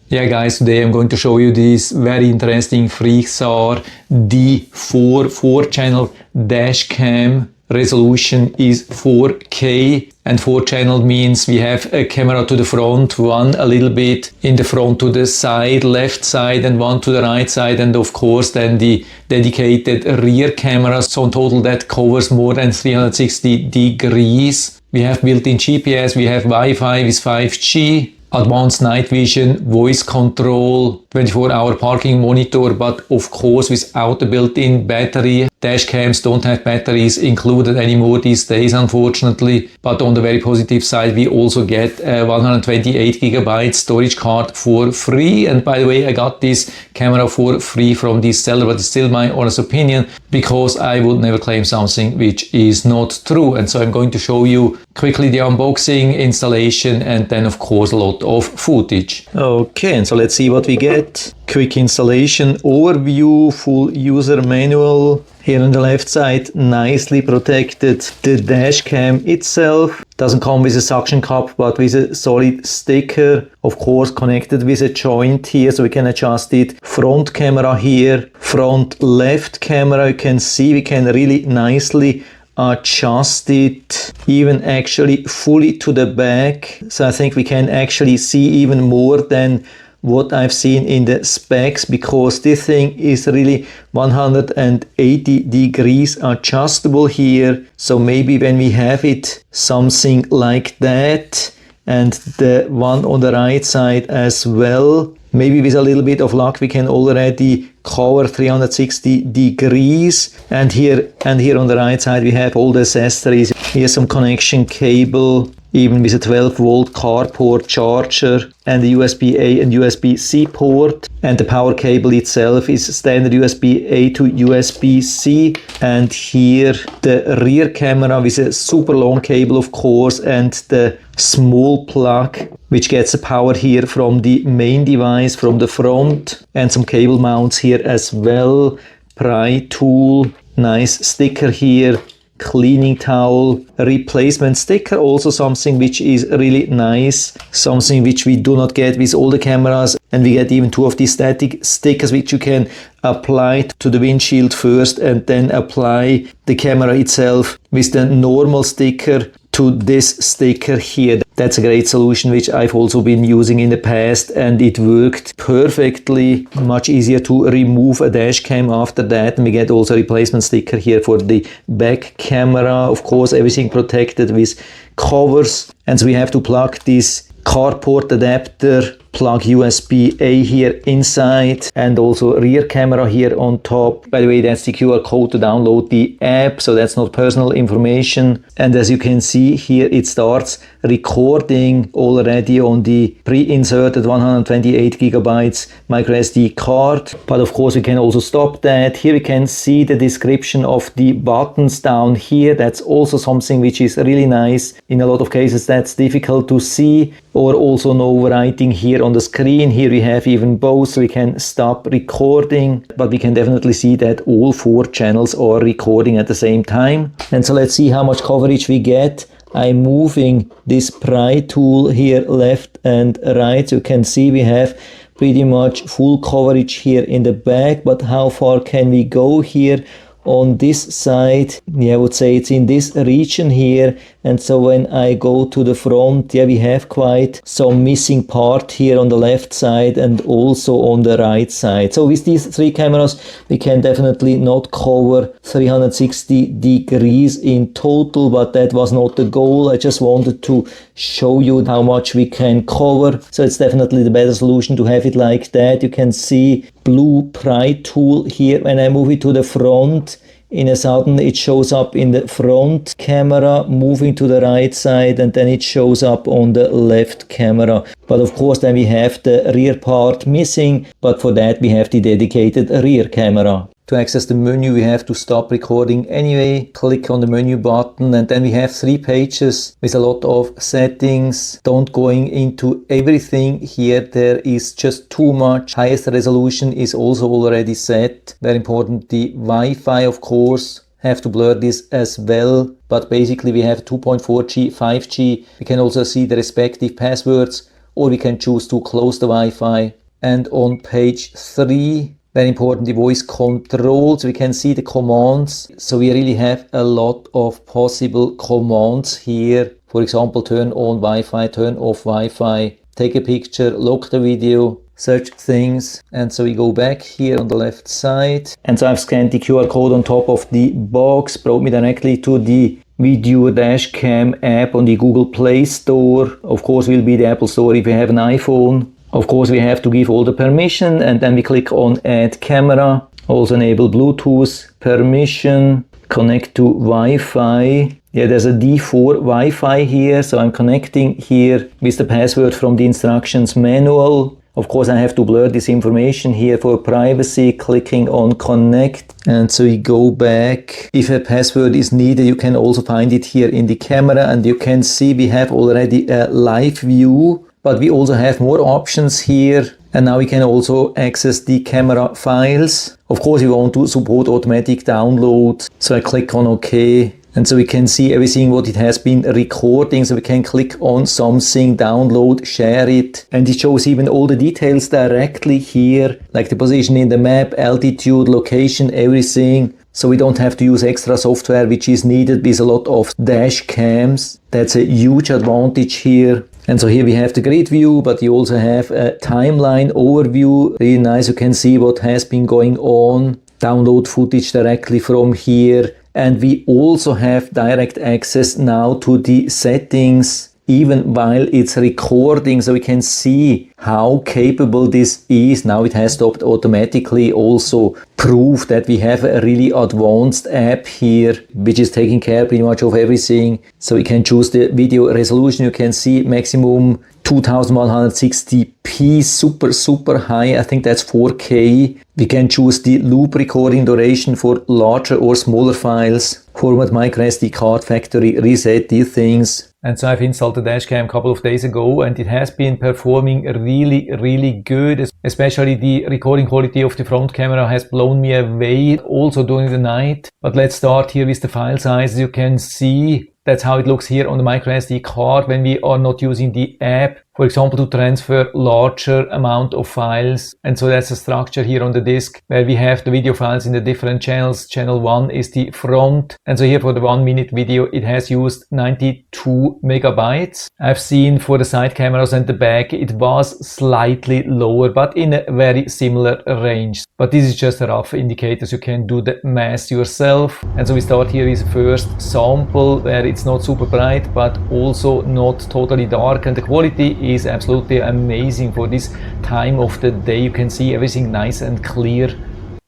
Yeah guys, today I'm going to show you this very interesting FREEXAR D4 4-channel dash cam. Resolution is 4K, and 4-channel means we have a camera to the front, one a little bit in the front to the side, left side, and one to the right side, and of course then the dedicated rear camera. So in total that covers more than 360 degrees. We have built-in GPS, we have Wi-Fi with 5G. Advanced night vision, voice control, 24-hour parking monitor, but of course without the built-in battery. Dash cams don't have batteries included anymore these days, unfortunately. But on the very positive side, we also get a 128GB storage card for free. And by the way, I got this camera for free from this seller, but it's still my honest opinion, because I would never claim something which is not true. And so I'm going to show you quickly the unboxing, installation, and then of course a lot of footage. Okay, and so let's see what we get. Quick installation overview, full user manual. Here on the left side, nicely protected. The dash cam itself doesn't come with a suction cup, but with a solid sticker, of course connected with a joint here, so we can adjust it. Front camera here, front left camera, you can see we can really nicely adjust it, even actually fully to the back. So I think we can actually see even more than what I've seen in the specs, because this thing is really 180 degrees adjustable here. So maybe when we have it something like that, and the one on the right side as well, maybe with a little bit of luck we can already cover 360 degrees. And here on the right side we have all the accessories. Here's some connection cable, even with a 12-volt carport charger, and the USB-A and USB-C port. And the power cable itself is standard USB-A to USB-C. And here the rear camera with a super long cable, of course, and the small plug which gets the power here from the main device from the front, and some cable mounts here as well. Pry tool, nice sticker here, cleaning towel, replacement sticker, also something which is really nice, something which we do not get with all the cameras. And we get even two of these static stickers which you can apply to the windshield first, and then apply the camera itself with the normal sticker to this sticker here. That's a great solution which I've also been using in the past, and it worked perfectly. Much easier to remove a dash cam after that. And we get also a replacement sticker here for the back camera. Of course, everything protected with covers. And so we have to plug this carport adapter, plug USB-A here inside, and also rear camera here on top. By the way, that's the QR code to download the app, so that's not personal information. And as you can see here, it starts recording already on the pre-inserted 128GB microSD card. But of course we can also stop that. Here we can see the description of the buttons down here. That's also something which is really nice. In a lot of cases that's difficult to see, or also no writing here on the screen. Here we have even both, so we can stop recording, but we can definitely see that all 4 channels are recording at the same time. And so let's see how much coverage we get. I'm moving this pry tool here left and right, so you can see we have pretty much full coverage here in the back. But how far can we go here on this side? Yeah, I would say it's in this region here. And so when I go to the front, yeah, we have quite some missing part here on the left side and also on the right side. So with these 3 cameras, we can definitely not cover 360 degrees in total, but that was not the goal. I just wanted to show you how much we can cover. So it's definitely the better solution to have it like that. You can see blue pry tool here. When I move it to the front, in a sudden it shows up in the front camera, moving to the right side, and then it shows up on the left camera. But of course then we have the rear part missing, but for that we have the dedicated rear camera. To access the menu, we have to stop recording anyway. Click on the menu button, and then we have 3 pages with a lot of settings. Don't going into everything here, there is just too much. Highest resolution is also already set. Very important, the Wi-Fi, of course. Have to blur this as well, but basically we have 2.4G, 5G. We can also see the respective passwords or we can choose to close the Wi-Fi. And on page 3, very important, the voice controls. We can see the commands. So we really have a lot of possible commands here. For example, turn on Wi-Fi, turn off Wi-Fi, take a picture, lock the video, such things. And so we go back here on the left side. And so I've scanned the QR code on top of the box, brought me directly to the Video Dashcam app on the Google Play Store. Of course, will be the Apple Store if you have an iPhone. Of course, we have to give all the permission, and then we click on Add Camera. Also enable Bluetooth permission, connect to Wi-Fi. Yeah, there's a D4 Wi-Fi here, so I'm connecting here with the password from the instructions manual. Of course, I have to blur this information here for privacy, clicking on connect. And so we go back. If a password is needed, you can also find it here in the camera, and you can see we have already a live view. But we also have more options here, and now we can also access the camera files. Of course, we want to support automatic download, so I click on OK. And so we can see everything what it has been recording, so we can click on something, download, share it, and it shows even all the details directly here, like the position in the map, altitude, location, everything. So we don't have to use extra software which is needed with a lot of dash cams. That's a huge advantage here. And so here we have the grid view, but you also have a timeline overview. Really nice, you can see what has been going on. Download footage directly from here. And we also have direct access now to the settings, even while it's recording, so we can see how capable this is. Now it has stopped automatically, also proof that we have a really advanced app here, which is taking care pretty much of everything. So we can choose the video resolution. You can see maximum 2160p, super high. I think that's 4K. We can choose the loop recording duration for larger or smaller files. Format micro SD card, factory reset, these things. And so I've installed the dashcam a couple of days ago, and it has been performing really good. Especially the recording quality of the front camera has blown me away also during the night. But let's start here with the file size. You can see that's how it looks here on the micro SD card when we are not using the app, for example, to transfer larger amount of files. And so that's the structure here on the disk where we have the video files in the different channels. Channel 1 is the front. And so here for the 1 minute video, it has used 92 megabytes. I've seen for the side cameras and the back, it was slightly lower, but in a very similar range. But this is just a rough indicator, so you can do the math yourself. And so we start here with first sample where it's not super bright, but also not totally dark. And the quality is absolutely amazing for this time of the day. You can see everything nice and clear.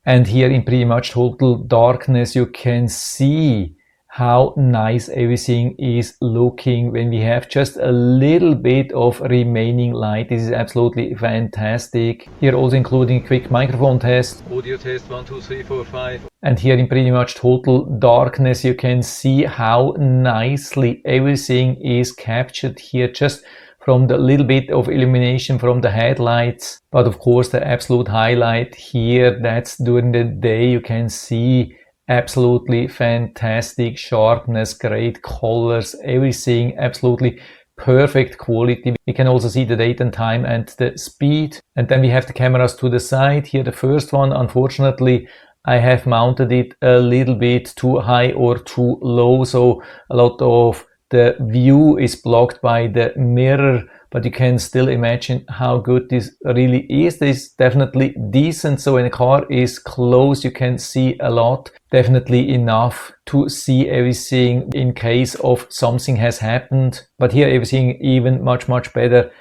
And here in pretty much total darkness, you can see how nice everything is looking when we have just a little bit of remaining light. This is absolutely fantastic. Here also including quick microphone test, audio test 1, 2, 3, 4, 5. And here in pretty much total darkness, you can see how nicely everything is captured here just from the little bit of illumination from the headlights. But of course the absolute highlight here, that's during the day. You can see absolutely fantastic sharpness, great colors, everything absolutely perfect quality. We can also see the date and time and the speed. And then we have the cameras to the side. Here the first one, unfortunately, I have mounted it a little bit too high or too low, so a lot of the view is blocked by the mirror, but you can still imagine how good this really is. This is definitely decent, so when the car is close you can see a lot, definitely enough to see everything in case of something has happened. But here everything even much better.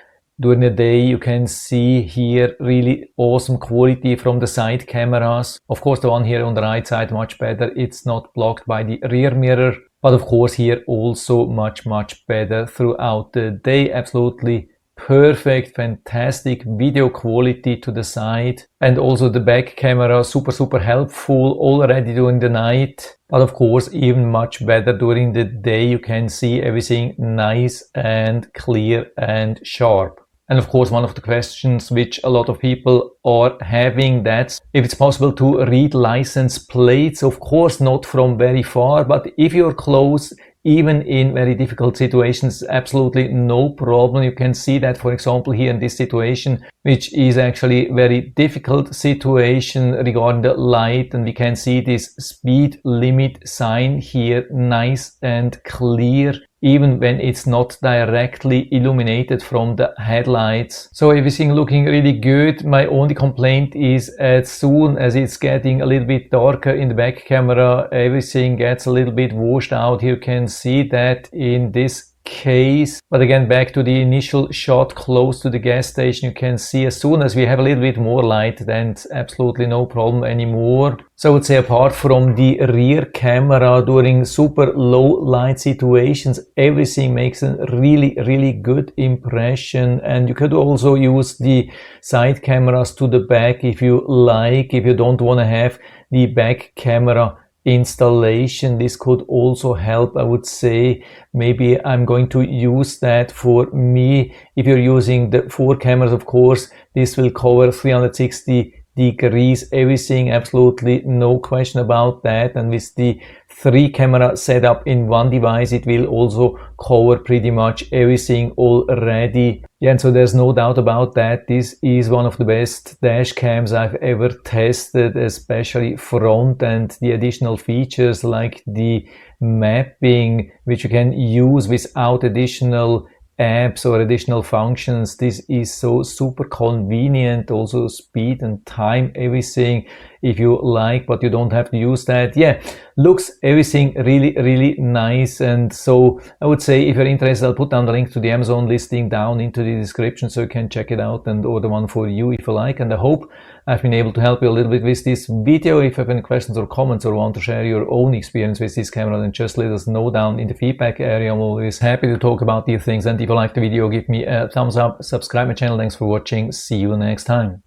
During the day you can see here really awesome quality from the side cameras. Of course the one here on the right side much better, it's not blocked by the rear mirror. But of course here also much better throughout the day. Absolutely perfect, fantastic video quality to the side. And also the back camera super helpful already during the night. But of course even much better during the day. You can see everything nice and clear and sharp. And of course one of the questions which a lot of people are having, that's if it's possible to read license plates. Of course not from very far, but if you're close even in very difficult situations, absolutely no problem. You can see that, for example, here in this situation, which is actually very difficult situation regarding the light, and we can see this speed limit sign here, nice and clear, even when it's not directly illuminated from the headlights. So everything looking really good. My only complaint is as soon as it's getting a little bit darker in the back camera, everything gets a little bit washed out. You can see that in this case. But again, back to the initial shot close to the gas station, you can see as soon as we have a little bit more light, then it's absolutely no problem anymore. So I would say, apart from the rear camera during super low light situations, everything makes a really good impression. And you could also use the side cameras to the back if you like, if you don't want to have the back camera installation. This could also help, I would say. Maybe I'm going to use that for me. If you're using the 4 cameras, of course, this will cover 360 degrees, everything, absolutely no question about that. And with the 3 camera setup in one device, it will also cover pretty much everything already. Yeah, and so there's no doubt about that. This is one of the best dash cams I've ever tested, especially front, and the additional features like the mapping, which you can use without additional apps or additional functions. This is so super convenient. Also speed and time, everything, if you like, but you don't have to use that. Yeah, looks everything really nice. And so I would say, if you're interested, I'll put down the link to the Amazon listing down into the description, so you can check it out and order one for you if you like. And I hope I've been able to help you a little bit with this video. If you have any questions or comments or want to share your own experience with this camera, then just let us know down in the feedback area. I'm always happy to talk about these things. And if you like the video, give me a thumbs up, subscribe my channel. Thanks for watching. See you next time.